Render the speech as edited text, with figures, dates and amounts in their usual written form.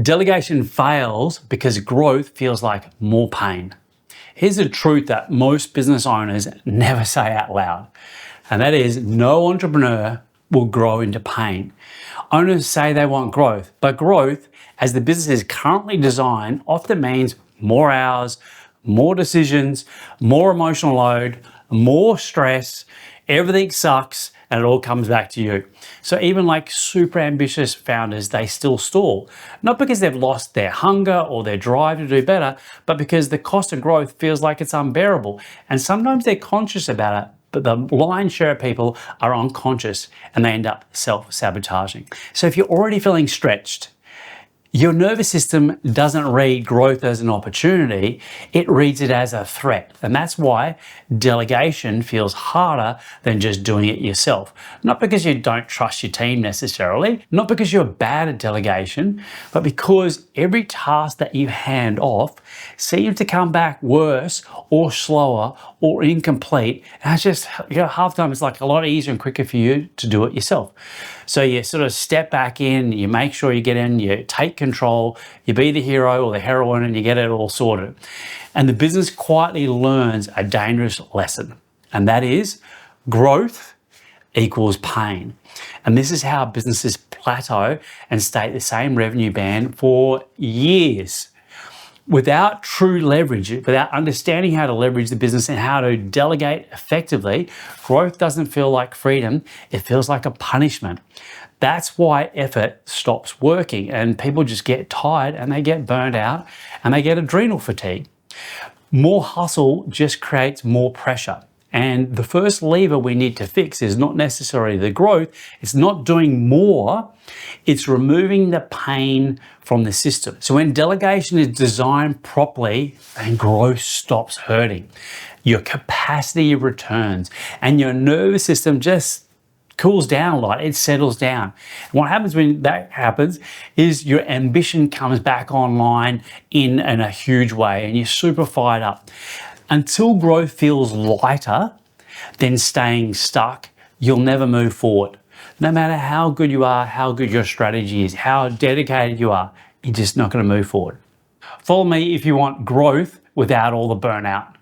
Delegation fails because growth feels like more pain. Here's a truth that most business owners never say out loud, and that is no entrepreneur will grow into pain. Owners say they want growth, but growth, as the business is currently designed, often means more hours, more decisions, more emotional load, more stress, everything sucks, and it all comes back to you. So even like super ambitious founders, they still stall. Not because they've lost their hunger or their drive to do better, but because the cost of growth feels like it's unbearable. And sometimes they're conscious about it, but the lion's share of people are unconscious and they end up self-sabotaging. So if you're already feeling stretched, your nervous system doesn't read growth as an opportunity, it reads it as a threat. And that's why delegation feels harder than just doing it yourself. Not because you don't trust your team necessarily, not because you're bad at delegation, but because every task that you hand off seems to come back worse or slower or incomplete. And it's just, half the time it's like a lot easier and quicker for you to do it yourself. So you sort of step back in, you make sure you get in, you take control, you be the hero or the heroine, and you get it all sorted. And the business quietly learns a dangerous lesson, and that is growth equals pain. And this is how businesses plateau and stay at the same revenue band for years. Without true leverage, without understanding how to leverage the business and how to delegate effectively, growth doesn't feel like freedom, it feels like a punishment. That's why effort stops working and people just get tired and they get burned out and they get adrenal fatigue. More hustle just creates more pressure. And the first lever we need to fix is not necessarily the growth, it's not doing more, it's removing the pain from the system. So when delegation is designed properly, then growth stops hurting. Your capacity returns and your nervous system just cools down a lot, it settles down. And what happens when that happens is your ambition comes back online in a huge way and you're super fired up. Until growth feels lighter than staying stuck, you'll never move forward. No matter how good you are, how good your strategy is, how dedicated you are, you're just not going to move forward. Follow me if you want growth without all the burnout.